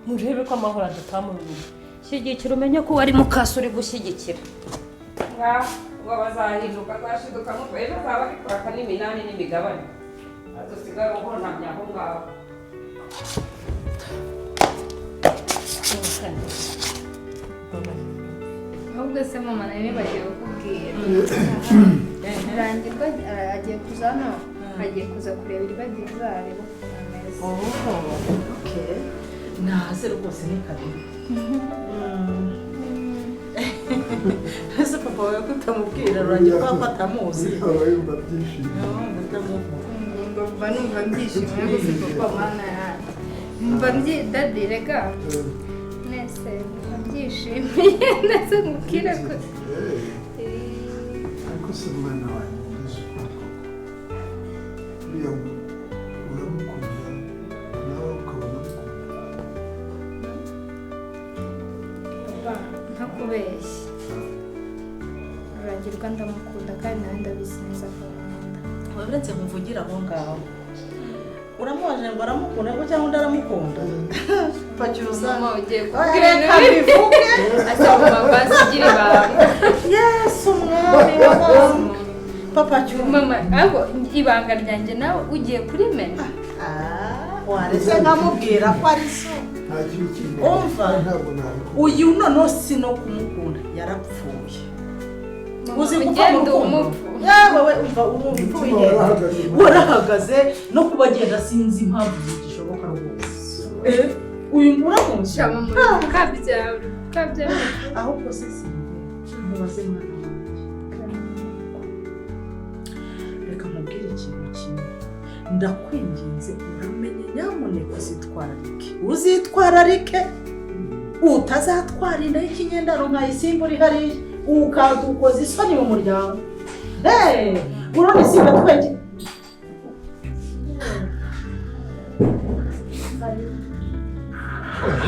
murebe ko amahoro adatamuruye shyigikira umenye ko wari mukasuri gushyigikira ngo bazahinduka zashiduka mu ejo zaba bikwaka n'iminani n'imigabane adusigara ubonamye aho ngaho ahubwo se mama nawe bagiye kukubwira rangirwa agiye kuza hano agiye kuza kureba iribagiza areba ukuntu ameze. Okay, naze rwose ni kabiri. Ese papa wawe kutamubwira rangirwa ko atamuzi abayumva byishimo Mba numva mbyishimiye gusa papa mana yanjye mba mbyidadiraga nese mbyishimiye ndetse mubwira ko ariko se mwana wanjye ugeze ukwako uriya uramukunda nawe ukabona papa ntakubeshye rurangirwa ndamukunda kandi nawe ndabizi neza ko nkunda. uretse kuvugira aho ngaho uramubaje ngo aramukunda ko cyangwa ndaramukunda pacyuza Mama ugiye kubwira reka bivuge asaba mabasi gira ibanga. yesu mwami w'abantu papa cyuma Mama abo ibanga ryanjye nawe ugiye kurimena. warese nkamubwira ko ari so nta kintu kimwe umva ntabwo nabikora uyu noneho si no kumukunda yarapfuye uzi kuva mu rukundo yawe umva urumvuye warahagaze no kuba agenda sinzi impamvu gishoboka rwose uyu muramuzi kabya ahubwo se mubaze mwana reka mubwire ikintu kimwe ndakwinginze uramenye nyamuneka uzitwararike utazatwara inda y'ikinyendaro nkayisimba uri hariya ukadukoza isoni mu muryango urabona isimba twenge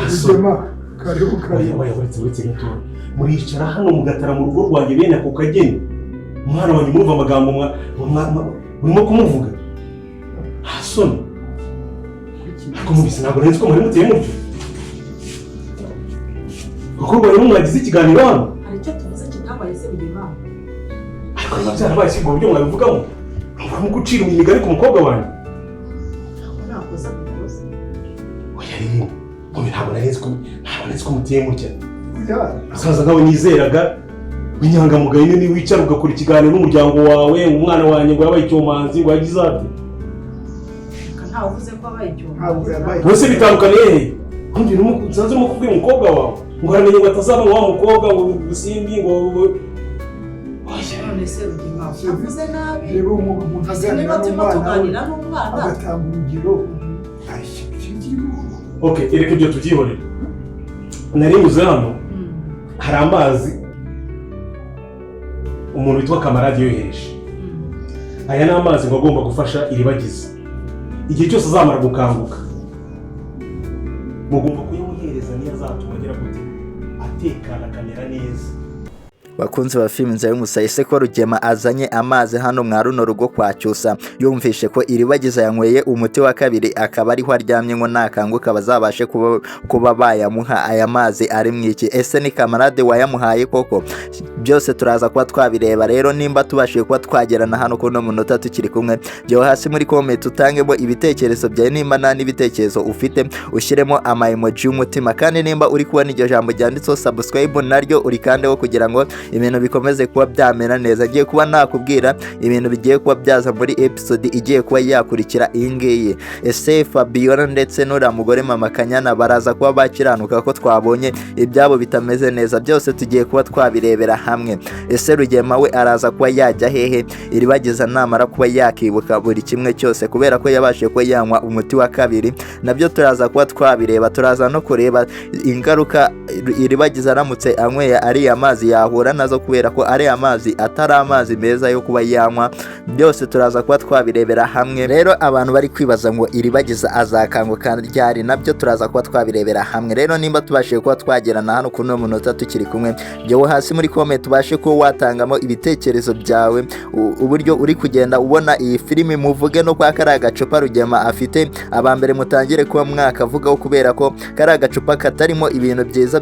Sema karibu uretse gato muricara hano mugatara mu rugo rwanjye bene ako kageni umwana wanjye mwumva amagambo murimo kumuvuga hasoni ariko mubise ntabwo nari nzi ko muri muteye mutyo kuko rwari mwagize ikiganiro hano hari icyo tuvuze kitabaye se bigira impamvu ariko niba byarabaye si ubwo buryo mwabivugamo murimo gucira imigani ku mukobwa wanjye nakoza kukoza oya rero ntabwo nari nzi ko muteye mutya asaza nkawe nizeraga w'inyangamugayo ni wicara ugakora ikiganiro n'umuryango wawe umwana wanjye ngo yabaye icyomanzi ngo yagize ati ntawe uvuze ko abaye icyomanzi bose bitandukanye hehe ntumbwire nsanze urimo kubwira umukobwa wawe ngo aramenye ngo atazaba wa mukobwa ngo usimbi ngo none se ugira impamvu avuze nabi reba umuntu niba turimo tuganira n'umwana agatanga urugero okay ereka ibyo tubyihorere nari nyuze hano hari amazi umuntu witwa kamarade yohereje aya ni amazi ngo agomba gufasha iribagiza igihe cyose azamara gukanguka mugomba kuyamuhereza niyo azatuma agira gute atekana akamera neza. Bakunzi ba filime INZIRA YU'UMUSARABA ese ko Rugema azanye amazi hano mwa runo rugo kwa Cyusa yumvishe ko iribagiza yanyweye umuti wa kabiri akaba ariho aryamye ngo nakanguka bazabashe kuba bayamuha aya mazi ari mwiki ese ni kamarade wayamuhaye koko byose turaza kuba twabireba rero nimba tubashije kuba twagerana hano ko no munota tukiri kumwe byo hasi muri comment utangemo ibitekerezo byawe nimba nta n'ibitekerezo ufite ushyiremo ama emoji y'umutima kandi nimba uri kubona iryo jambo ryanditseho subscribe naryo uri kandeho kugira ngo ibintu bikomeze kuba byamera neza. Ngiye kuba nakubwira ibintu bigiye kuba byaza muri episode igiye kuba yakurikira iyi ngiyi. Ese Fabiola ndetse n'uriya mugore mama Kanyana baraza kuba bakiranuka ko twabonye ibyabo bitameze neza byose tugiye kuba twabirebera hamwe. Ese Rugema we araza kuba yajya hehe iribagiza namara kuba yakibuka buri kimwe cyose kubera ko yabashije kuba yanywa umuti wa kabiri nabyo turaza kuba twabireba. Turaza no kureba ingaruka iribagiza aramutse anyweye ari amazi yahura guhura nazo kubera ko ari amazi atari amazi meza yo kuba yanywa. Byose turaza kuba twabirebera hamwe. Rero abantu bari kwibaza ngo iribagiza azakanguka ryari, nabyo turaza kuba twabirebera hamwe. Rero nimba tubashije kuba twagerana hano kuri uno munota tukiri kumwe, jyewe hasi muri comment tubashe kuba watangamo ibitekerezo byawe, uburyo uri kugenda ubona iyi filimi, muvuge no kwa kariya gacupa Rugema afite. Abambere mutangire kuba mwakavugaho kubera ko kariya gacupa katarimo ibintu byiza.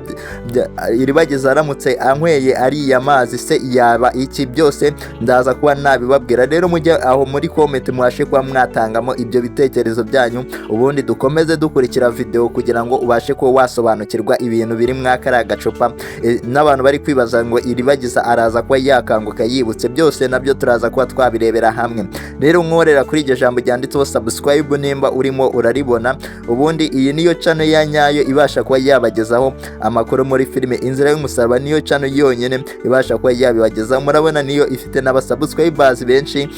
Iribagiza aramutse anyweye ariya mazi se yaba iki? Byose ndaza kuba nabibabwira. Rero mujye aho muri comment mwashe kuba mwatangamo ibyo bitekerezo byanyu, ubundi dukomeze dukurikira video kugira ngo ubashe kuba wasobanukirwa ibintu biri mwakariya gacupa. N'abantu bari kwibaza ngo iribagiza araza kuba yakanguka yibutse, byose nabyo turaza kuba twabirebera hamwe. Rero nkorera kuri iryo jambo ryanditseho subscribe nimba urimo uraribona. Ubundi iyi niyo channel ya nyayo ibasha kuba yabagezaho amakuru muri filime Inzira y'Umusaraba, niyo channel yonyine ibasha kuba yabibagezaho. Murabona niyo ifite n'abasubscribers benshi,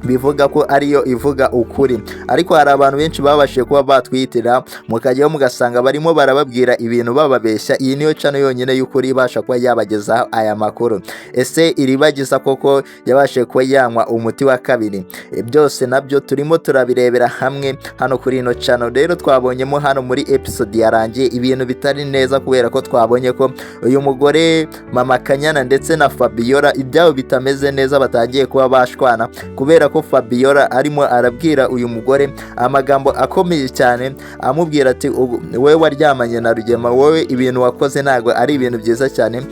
bivuga ko ariyo ivuga ukuri. Ariko hari abantu benshi babashije kuba batwitira mukajyaho mugasanga barimo barababwira ibintu bababeshya. Iyi niyo channel yonyine y'ukuri ibasha kuba yabagezaho aya makuru. Ese iribagiza koko yabashije kuba yanywa umuti wa kabiri? Byose nabyo turimo turabirebera hamwe hano kuri ino channel. Rero twabonyemo hano muri episode yarangiye ibintu bitari neza, kubera ko twabonye ko uyu mugore Mama Kanyana ndetse na Fabiola ibyabo bitameze neza, batangiye kuba bashwana kubera ko Fabiola arimo arabwira uyu mugore amagambo akomeye cyane, amubwira ati wowe waryamanye na Rugema, wowe ibintu wakoze ntago ari ibintu byiza cyane.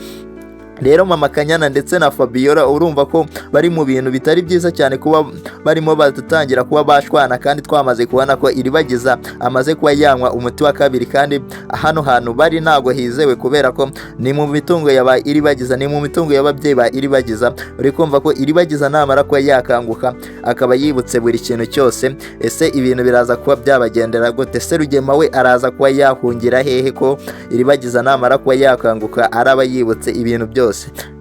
Rero Mama Kanyana ndetse na Fabiola urumva ko bari mu bintu bitari byiza cyane, kuba barimo batangira kuba bashwana, kandi twamaze kubona ko iribagiza amaze kuba yanywa umuti wa kabiri. Kandi hano hantu bari ntago hizewe, kubera ko ni mu mitungo yaba iribagiza, ni mu mitungo y'ababyeyi ba iribagiza. Uri kumva ko iribagiza namara kuba yakanguka akaba yibutse buri kintu cyose, ese ibintu biraza kuba byabagendera gute? Se Rugema we araza kuba yahungira hehe ko iribagiza namara kuba yakanguka araba yibutse ibintu byose?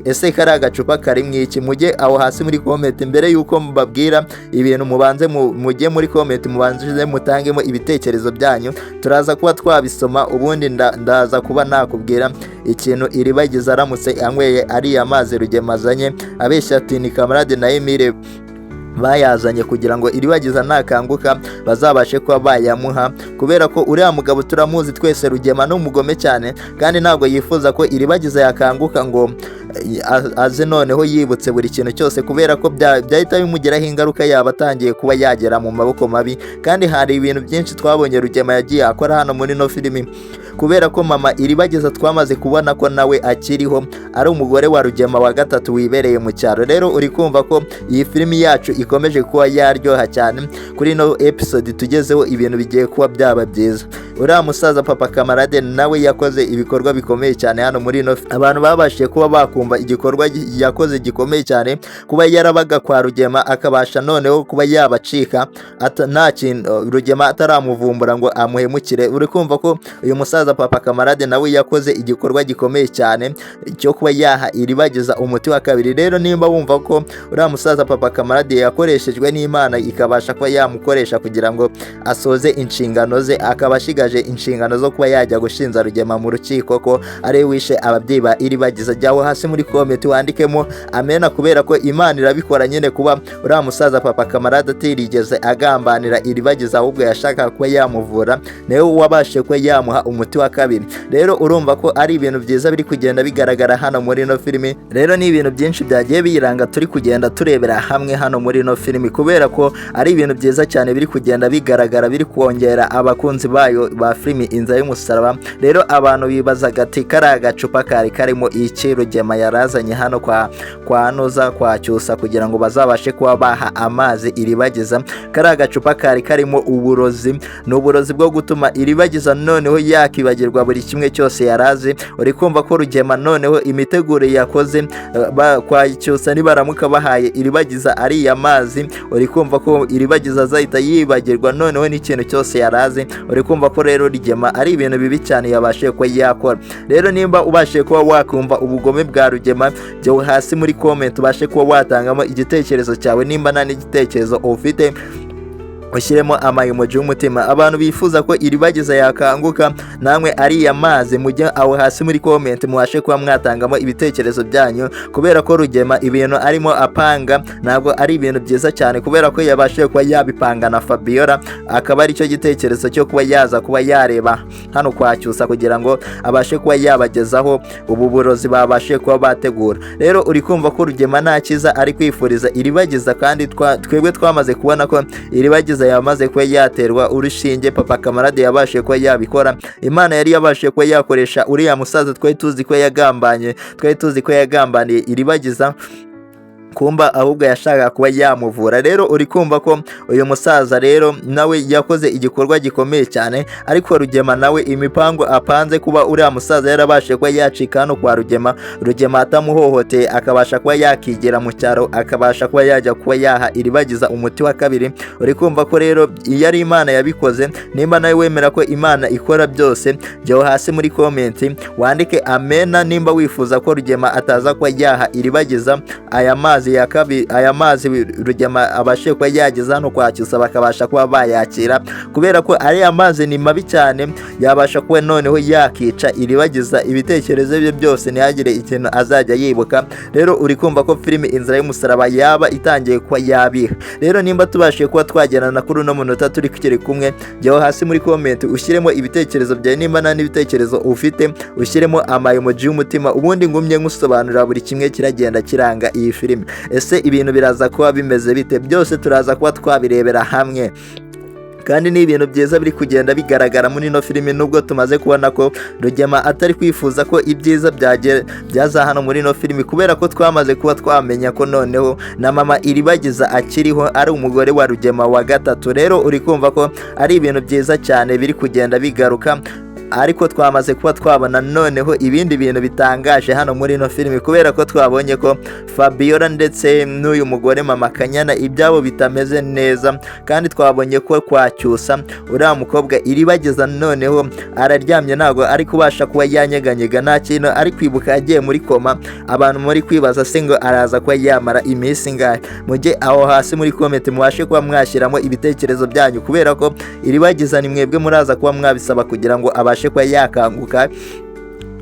Ese kariya gacupa kari mwiki? Mujye aho hasi muri comment. Mbere yuko mbabwira ibintu mubanze mujye muri comment, mubanze mutangemo ibitekerezo byanyu, turaza kuba twabisoma. Ubundi ndaza kuba nakubwira ikintu iribagiza aramutse anyweye ariya mazi Rugema azanye, abeshya ati ni kamarade na Emile bayazanye kugira ngo iribagiza nakanguka bazabashe kuba bayamuha, kubera ko uriya mugabo turamuzi twese. Rugema ni umugome cyane, kandi ntabwo yifuza ko iribagiza yakanguka ngo aze noneho yibutse buri kintu cyose, kubera ko byahita bimugiraho ingaruka, yaba atangiye kuba yagera mu maboko mabi. Kandi hari ibintu byinshi twabonye Rugema yagiye akora hano muri no filimi, kubera ko mama iribagiza twamaze kubona ko nawe akiriho, ari umugore wa Rugema wa gatatu wibereye mu cyaro. Rero uri kumva ko iyi filimi yacu ikomeje kuba yaryoha cyane. Kuri no episode tugezeho ibintu bigiye kuba byaba byiza. Uriya musaza Papa Kamarade nawe yakoze ibikorwa bikomeye cyane hano muri no. Abantu babashije kuba bakumva igikorwa yakoze gikomeye cyane, kuba yarabaga kwa Rugema akabasha noneho kuba yabacika nta kintu Rugema ataramuvumbura ngo amuhemukire. Uri kumva ko uyu musaza Papa Kamarade nawe yakoze igikorwa gikomeye cyane cyo kuba yaha iribagiza umuti wa kabiri. Rero nimba wumva ko uriya musaza Papa Kamarade yakoreshejwe n'Imana ikabasha kuba yamukoresha kugira ngo asoze inshingano ze, akaba ashigaje inshingano zo kuba yajya gushinja Rugema mu rukiko ko ari wishe ababyeyi ba iribagiza, jyaho hasi muri comment wandikemo amena, kubera ko Imana irabikora nyine. Kuba uriya musaza Papa Kamarade atirigeze agambanira iribagiza, ahubwo yashaka kuba yamuvura, nawe wabashe kuba yamuha umuti wa kabiri. Rero urumva ko ari ibintu byiza biri kugenda bigaragara hano muri no filimi. Rero ni ibintu byinshi byagiye biranga turi kugenda turebera hamwe hano muri no filimi, kubera ko ari ibintu byiza cyane biri kugenda bigaragara, biri kongera abakunzi bayo ba filimi Inzira y'Umusaraba. Rero abantu bibazaga ati kariya gacupa kari karimo iki Rugema yarazanye hano kwa Noza kwa Cyusa kugira ngo bazabashe kuba baha amazi iribagiza. Kariya gacupa kari karimo uburozi, n'uburozi bwo gutuma iribagiza noneho yakibagirwa buri kimwe cyose yarazi. Uri kumva ko Rugema noneho imiteguro yakoze kwa Cyusa nibaramuka bahaye iribagiza ariya mazi, uri kumva ko iribagiza azahita yibagirwa noneho n'ikintu cyose yarazi. Uri kumva ko rero Rugema ari ibintu bibi cyane yabashe kuba yakora. Rero nimba ubashe kuba wakumva ubugome bwa Rugema, jya hasi muri comment ubashe kuba watangamo igitekerezo cyawe. Nimba nta n'igitekerezo ufite ushyiremo amayemoji y'umutima. Abantu bifuza ko iribagiza yakanguka namwe ariya mazi, mujye aho hasi muri comment muhashe kuba mwatangamo ibitekerezo byanyu, kubera ko Rugema ibintu arimo apanga ntabwo ari ibintu byiza cyane, kubera ko yabashije kuba yabipanga na Fabiola, akaba ari cyo gitekerezo cyo kuba yaza kuba yareba hano kwa Cyusa kugira ngo abashe kuba yabagezaho ubu burozi babashe kuba bategura. Rero uri kumva ko Rugema nta cyiza ari kwifuriza iribagiza, kandi twebwe twamaze kubona ko iribagiza yamaze kuba yaterwa urushinge. Papa Kamarade yabashije kuba yabikora, Imana yari yabashije kuba yakoresha uriya musaza twari tuzi ko yagambaniye iribagiza, kumba ahubwo yashaka kuba yamuvura. Rero uri kumva ko uyu musaza rero nawe yakoze igikorwa gikomeye cyane, ariko Rugema nawe imipango apanze kuba uriya musaza yarabashije kuba yacika hano kwa Rugema atamuhohoteye, akabasha kuba yakigira mu cyaro, akabasha kuba yajya kuba yaha iribagiza umuti wa kabiri. Uri kumva ko rero iyo ari Imana yabikoze, nimba nawe wemera ko Imana ikora byose, jyaho hasi muri comment wandike amena nimba wifuza ko Rugema ataza kuba yaha iribagiza aya mazi Rugema abashe kuba yageza hano kwa Cyusa bakabasha kuba bayakira, kubera ko ari amazi ni mabi cyane, yabasha kuba noneho yakica iribagiza ibitekerezo bye byose ntihagire ikintu azajya yibuka. Rero uri kumva ko filime Inzira y'Umusaraba yaba itangiye kuba yabiha. Rero nimba tubashiye kuba twagerana kuri uno munota turi kukiri kumwe, jyaho hasi muri comment ushyiremo ibitekerezo byawe, nimba nta n'ibitekerezo ufite ushyiremo amayemoji y'umutima, ubundi ngumye ngusobanurira buri kimwe kiragenda kiranga iyi filime. Ese ibintu biraza kuba bimeze bite? Byose turaza kuba twabirebera hamwe, kandi ni ibintu byiza biri kugenda bigaragara muri ino filime, nubwo tumaze kubona ko Rugema atari kwifuza ko ibyiza byaza hano muri ino filime, kubera ko twamaze kuba twamenya ko noneho na mama iribagiza akiriho ari umugore wa Rugema wa gatatu. Rero uri kumva ko ari ibintu byiza cyane biri kugenda bigaruka, ariko twamaze kuba twabona noneho ibindi bintu bitangaje hano muri ino filime, kubera ko twabonye ko Fabiola ndetse n'uyu mugore mama Kanyana ibyabo bitameze neza, kandi twabonye ko kwa Cyusa uriya mukobwa iribagiza noneho araryamye, ntabwo ari kubasha kuba yanyeganyega, nta kintu ari kwibuka, yagiye muri koma. Abantu muri kwibaza se ngo araza kuba yamara iminsi ingahe? Mujye aho hasi muri comment mubashe kuba mwashyiramo ibitekerezo byanyu, kubera ko iribagiza ni mwebwe muraza kuba mwabisaba kugira ngo abashe kuba yakanguka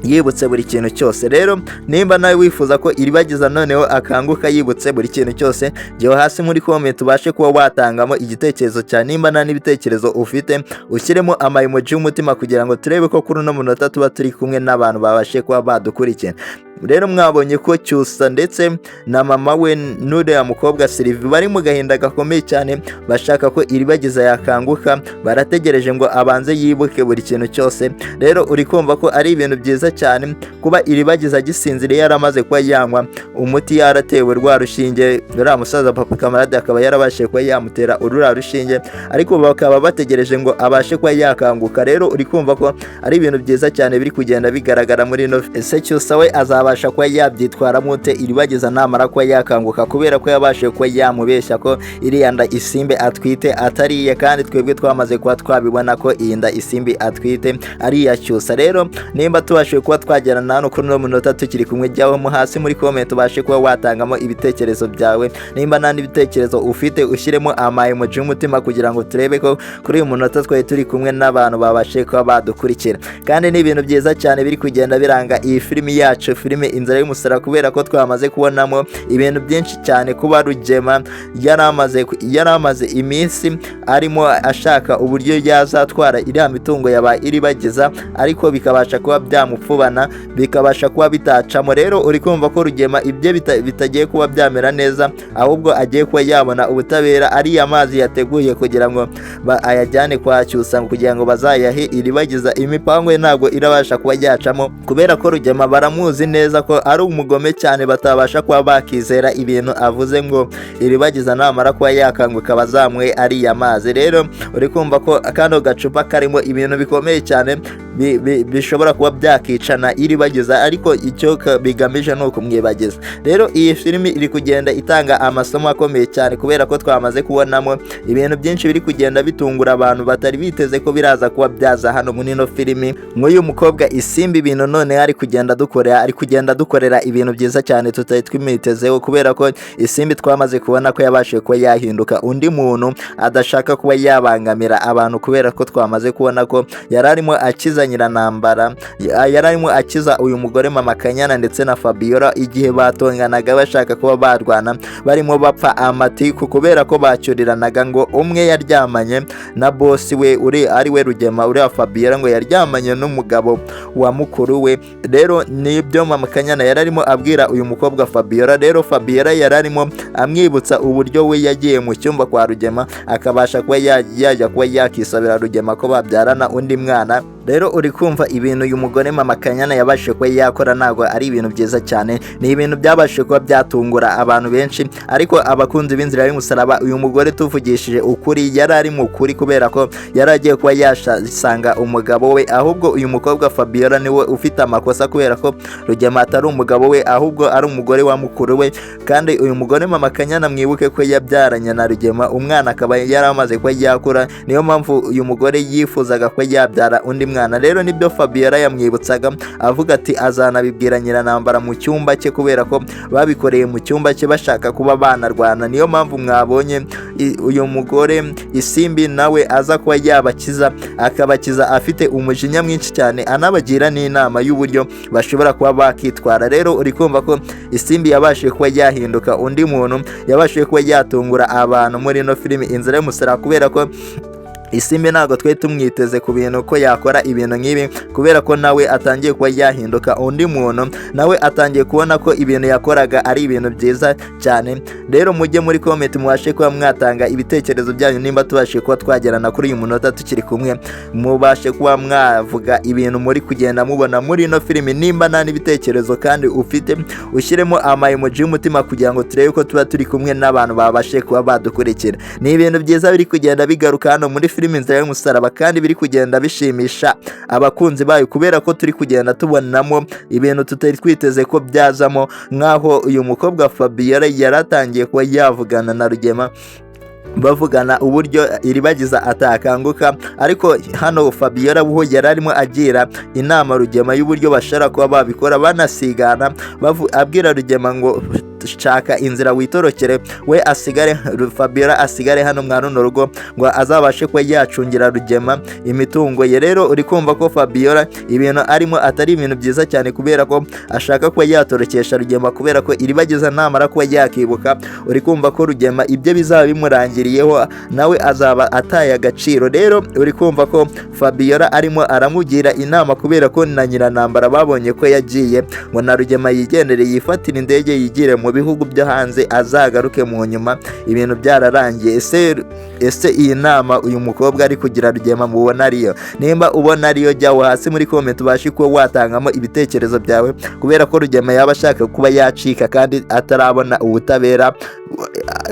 yibutse buri kintu cyose. Rero nimba nawe wifuza ko iribagiza noneho akanguka yibutse buri kintu cyose, jyaho hasi muri comment ubashe kuba watangamo igitekerezo cya, nimba nta n'ibitekerezo ufite ushyiremo amayemoji y'umutima, kugira ngo turebe ko kuri uno munota tuba turi kumwe n'abantu babashe kuba badukurikira. Rero mwabonye ko Cyusa ndetse na mama we n'uriya mukobwa Sylvie bari mu gahinda gakomeye cyane, bashaka ko iribagiza yakanguka, barategereje ngo abanze yibuke buri kintu cyose. Rero uri kumva ko ari ibintu byiza cyane kuba iribagiza gisinziriye yaramaze kuba yanywa umuti, yaratewe rwa rushinge, uriya musaza Papa Kamarade akaba yarabashije kuba yamutera urura rushinge, ariko bakaba bategereje ngo abashe kuba yakanguka. Rero uri kumva ko ari ibintu byiza cyane biri kugenda bigaragara muri ino. Ese Cyusa we azabasha kuba yabyitwaramo ute iribagiza namara kuba yakanguka, kubera ko yabashije kuba yamubeshya ko iriya nda isimbe atwite atariye, kandi twebwe twamaze kuba twabibona ko iyi nda isimbe atwite ari iya Cyusa. Rero nimba tubashije kuba twagerana hano kuri uno munota tukiri kumwe, jyaho hasi muri comment ubashe kuba watangamo ibitekerezo byawe, nimba nta n'ibitekerezo ufite ushyiremo amayemoji y'umutima, kugira ngo turebe ko kuri uyu munota twari turi kumwe n'abantu babashe kuba badukurikira. Kandi ni ibintu byiza cyane biri kugenda biranga iyi filime yacu, filime Inzira y'Umusaraba, kubera ko twamaze kubonamo ibintu byinshi cyane. Kuba Rugema yaramaze iminsi arimo ashaka uburyo yazatwara iriya mitungo yaba iribagiza, ariko bikabasha kuba byamupfubana, bikabasha kuba bitacamo. Rero uri kumva ko Rugema ibyo bitagiye kuba byamera neza, ahubwo agiye kuba yabona ubutabera, ari amazi yateguye kugira ngo ayajyane kwa Cyusa kugira ngo bazayahe iribagiza. Imipango ye ntabwo irabasha kuba yacamo, kubera ko Rugema baramuzi neza ko ari umugome cyane, batabasha kuba bakizera ibintu avuze ngo iribagiza namara kuba yakanguka bazamwe ari amazi. Rero uri kumva ko kano gacupa karimo ibintu bikomeye cyane, bishobora kuba byakicana iribagiza, ariko icyo bigamije ni ukumwibagiza. Rero iyi filimi iri kugenda itanga amasomo akomeye cyane kubera ko twamaze kubonamo ibintu byinshi biri kugenda bitungura abantu batari biteze ko biraza kuba byaza hano muri ino filimi. Nk'uyu mukobwa Isimbi ibintu none ari kugenda dukorera ibintu byiza cyane tutari twimitezeho, kubera ko Isimbi twamaze kubona ko yabashije kuba yahinduka undi muntu adashaka kuba yabangamira abantu, kubera ko twamaze kubona ko yararimo akiza Nyiranambara, yararimo akiza uyu mugore Mama Kanyana ndetse na Fabiola igihe batonganaga bashaka kuba barwana, barimo bapfa amatiku kubera ko bacyuriranaga ngo umwe yaryamanye na boss we ari we Rugema, uriya Fabiola ngo yaryamanye n'umugabo wa mukuru we. Rero nibyo Mama Kanyana yararimo abwira uyu mukobwa Fabiola. Rero Fabiola yararimo amwibutsa uburyo we yagiye mu cyumba kwa Rugema akabasha kuba yajya kuba yakisabira Rugema ko babyarana undi mwana. Rero uri kumva ibintu uyu mugore Mama Kanyana yabashije kuba yakora ntabwo ari ibintu byiza cyane, ni ibintu byabashije kuba byatungura abantu benshi, ariko abakunzi b'inzira y'umusaraba uyu mugore tuvugishije ukuri yari ari mu kuri, kubera ko yari agiye kuba yasanga umugabo we, ahubwo uyu mukobwa Fabiola niwe ufite amakosa kubera ko Rugema atari umugabo we ahubwo ari umugore wa mukuru we. Kandi uyu mugore Mama Kanyana mwibuke ko yabyaranye na Rugema, umwana akaba yari amaze kuba yakura, niyo mpamvu uyu mugore yifuzaga ko yabyara undi mwana. Rero nibyo Fabiola yamwibutsaga avuga ati azanabibwira Nyiranambara mu cyumba cye, kubera ko babikoreye mu cyumba cye bashaka kuba banarwana. Niyo mpamvu mwabonye uyu mugore Isimbi nawe aza kuba yabakiza, akabakiza afite umujinya mwinshi cyane, anabagira n'inama y'uburyo bashobora kuba bakitwara. Rero uri kumva ko Isimbi yabashije kuba yahinduka undi muntu, yabashije kuba yatungura abantu muri ino filimi Inzira y'Umusaraba, kubera ko Isimbi ntabwo twari tumwiteze ku bintu ko yakora ibintu nk'ibi, kubera ko nawe atangiye kuba yahinduka undi muntu, nawe atangiye kubona ko ibintu yakoraga ari ibintu byiza cyane. Rero mujye muri comment mubashe kuba mwatanga ibitekerezo byanyu, nimba tubashe kuba twagerana kuri uyu munota tukiri kumwe, mubashe kuba mwavuga ibintu muri kugenda mubona muri ino filimi. Nimba nta n'ibitekerezo kandi ufite, ushyiremo emoji y'umutima kugira ngo turebe ko tuba turi kumwe n'abantu babashe kuba badukurikira. Ni ibintu byiza biri kugenda bigaruka hano muri filimi Inzira y'Umusaraba, kandi biri kugenda bishimisha abakunzi bayo, kubera ko turi kugenda tubonamo ibintu tutari twiteze ko byazamo, nk'aho uyu mukobwa Fabiola yaratangiye kuba yavugana na Rugema bavugana uburyo iribagiza atakanguka, ariko hano Fabiola buho yararimo agira inama Rugema y'uburyo bashara kuba babikora banasigana, abwira Rugema ngo shaka inzira witorokere, we asigare Fabiola asigare hano mwa runo rugo ngo azabashe kuba yacungira Rugema imitungo ye. Rero uri kumva ko Fabiola ibintu arimo atari ibintu byiza cyane, kubera ko ashaka kuba yatorokesha Rugema, kubera ko iribagiza namara kuba yakibuka, uri kumva ko Rugema ibyo bizaba bimurangiriyeho nawe azaba ataye agaciro. Rero uri kumva ko Fabiola arimo aramugira inama, kubera ko na Nyiranambara babonye ko yagiye, ngo na Rugema yigendere yifatira indege yigire mu bihugu byo hanze azagaruke mu nyuma ibintu byararangiye. Ese iyi nama uyu mukobwa ari kugira Rugema mubona ariyo? Nimba ubona ariyo, jyawo hasi muri comment ubashe kuba watangamo ibitekerezo byawe, kubera ko Rugema yaba ashaka kuba yacika kandi atarabona ubutabera,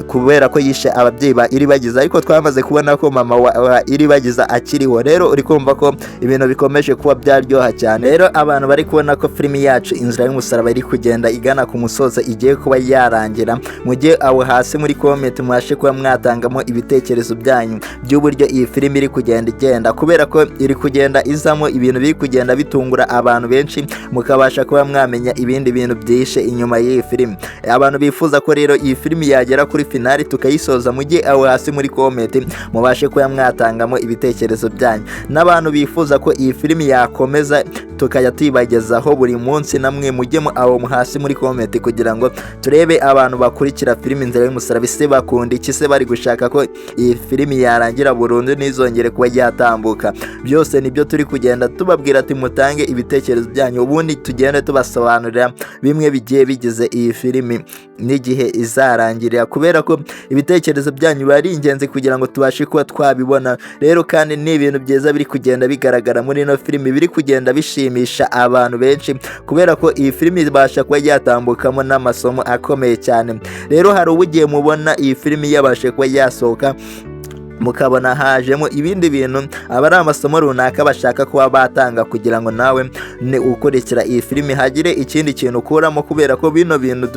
kubera ko yishe ababyeyi ba Iribagiza, ariko twamaze kubona ko mama wa Iribagiza akiriho. Rero uri kumva ko ibintu bikomeje kuba byaryoha cyane. Rero abantu bari kubona ko filimi yacu Inzira y'Umusaraba iri kugenda igana ku musozo, igiye kuba yarangira. Mujye aho hasi muri comment mwashe kuba mwatangamo ibitekerezo byanyu by'uburyo iyi filimi iri kugenda igenda, kubera ko iri kugenda izamo ibintu biri kugenda bitungura abantu benshi, mukabasha kuba mwamenya ibindi bintu byishe inyuma y'iyi filimi. Abantu bifuza ko rero iyi filimi yagera kuri finali tukayisoza, mujye aho hasi muri comment mubashe kuba mwatangamo ibitekerezo byanyu. N'abantu bifuza ko iyi filimi yakomeza tukajya tuyibagezaho buri munsi, namwe mujyemo aho hasi muri comment kugira ngo turebe abantu bakurikira filimi Inzira y'Umusaraba ise bakunda iki, se bari gushaka ko iyi filimi yarangira burundu nizongere kuba yatambuka. Byose nibyo turi kugenda tubabwira ati mutange ibitekerezo byanyu, ubundi tugende tubasobanurira bimwe bigiye bigize iyi filimi n'igihe izarangirira, kubera ko ibitekerezo byanyu bari ingenzi kugira ngo tubashe kuba twabibona. Rero kandi ni ibintu byiza biri kugenda bigaragara muri ino filimi, biri kugenda bishimisha abantu benshi, kubera ko iyi filimi ibasha kuba yatambukamo n'amasomo akomeye cyane. Rero hari ubugiye mubona iyi filimi yabashe kuba yasohoka mukabona hajemo ibindi bintu aba ari amasomo runaka bashaka kuba batanga kugira ngo nawe ne ukurikira iyi filimi hagire ikindi kintu ukuramo, kubera ko bino bintu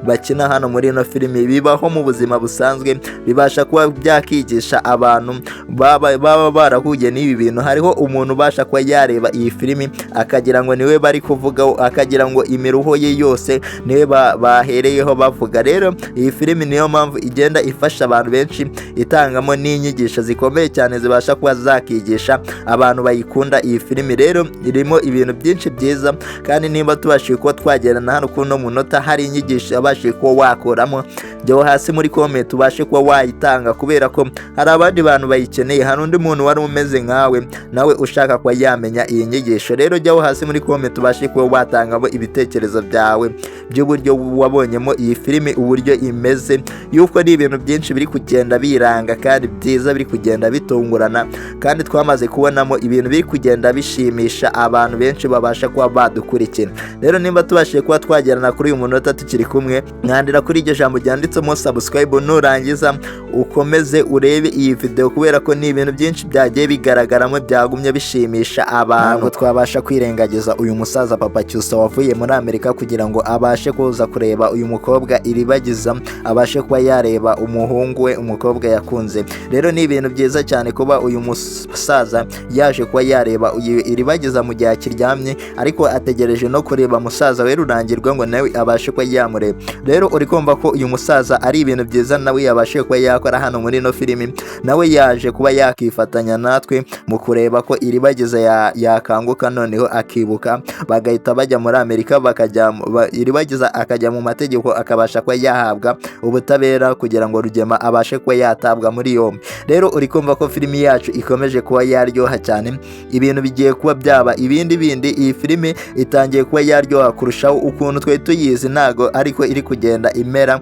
bakina hano muri ino filimi bibaho mu buzima busanzwe, bibasha kuba byakigisha abantu baba barahuye n'ibi bintu. Hariho umuntu ubasha kuba yareba iyi filimi akagira ngo niwe bari kuvugaho, akagira ngo imiruho ye yose niwe bahereyeho bavuga. Rero iyi filimi niyo mpamvu igenda ifasha abantu benshi, itangamo n'inyigisho zikomeye cyane zibasha kuba zakigisha abantu bayikunda. Iyi filimi rero irimo ibintu byinshi byiza, kandi nimba tubashije kuba twagerana hano kuno munota hari inyigisho yabashije kuba wakoramo, jyaho hasi muri comment ubashe kuba wayitanga, kubera ko hari abandi bantu bayikeneye. Hari undi muntu wari umeze nkawe nawe ushaka kuba yamenya iyi nyigisho. Rero jyaho hasi muri comment ubashe kuba watangamo ibitekerezo byawe by'uburyo wabonyemo iyi filimi, uburyo imeze, yuko ari ibintu byinshi biri kugenda biranga kandi byiza, biri kugenda bitungurana, kandi twamaze kubonamo ibintu biri kugenda bishimisha abantu benshi babasha kuba badukurikira. Rero nimba tubashije kuba twagerana kuri uyu munota tukiri kumwe, mwandira kuri iryo jambo ryanditsemo subscribe, nurangiza ukomeze urebe iyi video, kubera ko ni ibintu byinshi byagiye bigaragaramo byagumye bishimisha abantu. Twabasha kwirengagiza uyu musaza Papa Cyusa wavuye muri Amerika kugira ngo abashe kuza kureba uyu mukobwa Iribagiza, abashe kuba yareba umuhungu we, umukobwa yakunze. Rero ni ibintu byiza cyane kuba uyu musaza yaje kuba yareba Iribagiza mu gihe akiryamye, ariko ategereje no kureba musaza we Rurangirwa ngo nawe abashe kuba yamureba. Rero uri kumva ko uyu musaza ari ibintu byiza nawe yabashe kuba yakora hano muri no filimi, nawe yaje kuba yakifatanya natwe mu kureba ko Iribagiza yakanguka noneho akibuka, bagahita bajya muri Amerika bakajya Iribagiza akajya mu mategeko, akabasha kuba yahabwa ubutabera kugira ngo Rugema abashe kuba yatabwa muri yombi. Rero uri kumva ko filimi yacu ikomeje kuba yaryoha cyane, ibintu bigiye kuba byaba ibindi bindi. Iyi filimi itangiye kuba yaryoha kurushaho ukuntu twe tuyizi, ntago ariko iri kugenda imera,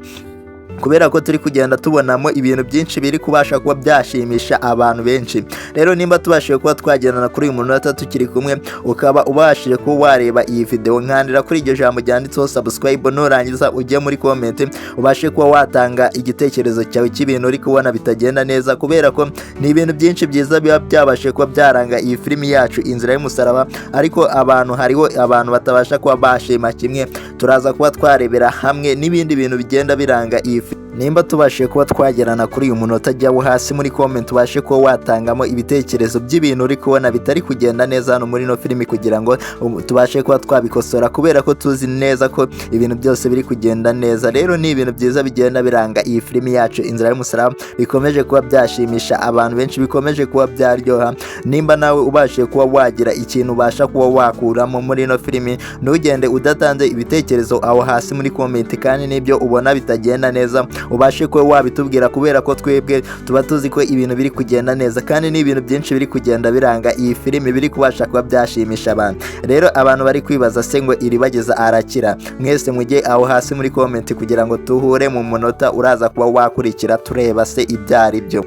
kubera ko turi kugenda tubonamo ibintu byinshi biri kubasha kuba byashimisha abantu benshi. Rero nimba tubashije kuba twagendana kuri uyu munota tukiri kumwe, ukaba ubashije kuba wareba iyi video, nkandira kuri iryo jambo ryanditseho subscribe, nurangiza ujye muri comment ubashe kuba watanga igitekerezo cyawe cy'ibintu uri kubona bitagenda neza, kubera ko ni ibintu byinshi byiza biba byabashe kuba byaranga iyi filimi yacu Inzira y'Umusaraba, ariko hariho abantu batabasha kuba bashima kimwe. Turaza kuba twarebera hamwe n'ibindi bintu bigenda biranga iyi nimba tubashije kuba twagerana kuri uyu munota, jyaho hasi muri comment ubashe kuba watangamo ibitekerezo by'ibintu uri kubona bitari kugenda neza hano muri no filimi, kugira ngo tubashe kuba twabikosora, kubera ko tuzi neza ko ibintu byose biri kugenda neza. Rero ni ibintu byiza bigenda biranga iyi filimi yacu Inzira y'Umusaraba, bikomeje kuba byashimisha abantu benshi, bikomeje kuba byaryoha. Nimba nawe ubashije kuba wagira ikintu ubasha kuba wakuramo muri no filimi, ntugende udatanze ibitekerezo aho hasi muri comment, kandi n'ibyo ubona bitagenda neza ubashe kuba wabitubwira, kubera ko twebwe tuba tuzi ko ibintu biri kugenda neza, kandi ni ibintu byinshi biri kugenda biranga iyi filimi biri kubasha kuba byashimisha abantu. Rero abantu bari kwibaza se ngo Iribagiza arakira, mwese mujye aho hasi muri comment kugira ngo tuhure mu munota uraza kuba wakurikira tureba se ibyari byo.